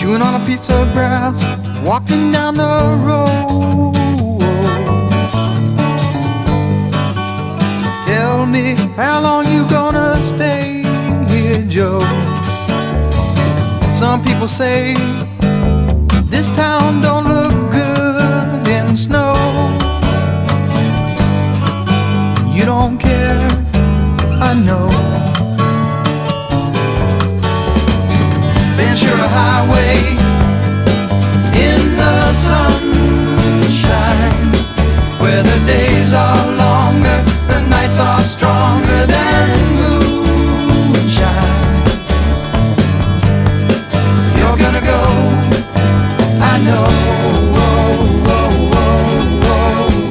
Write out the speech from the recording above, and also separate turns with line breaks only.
chewing on a piece of grass, walking down the road. Tell me, how long you gonna stay here, Joe? Some people say this town don't look good in snow.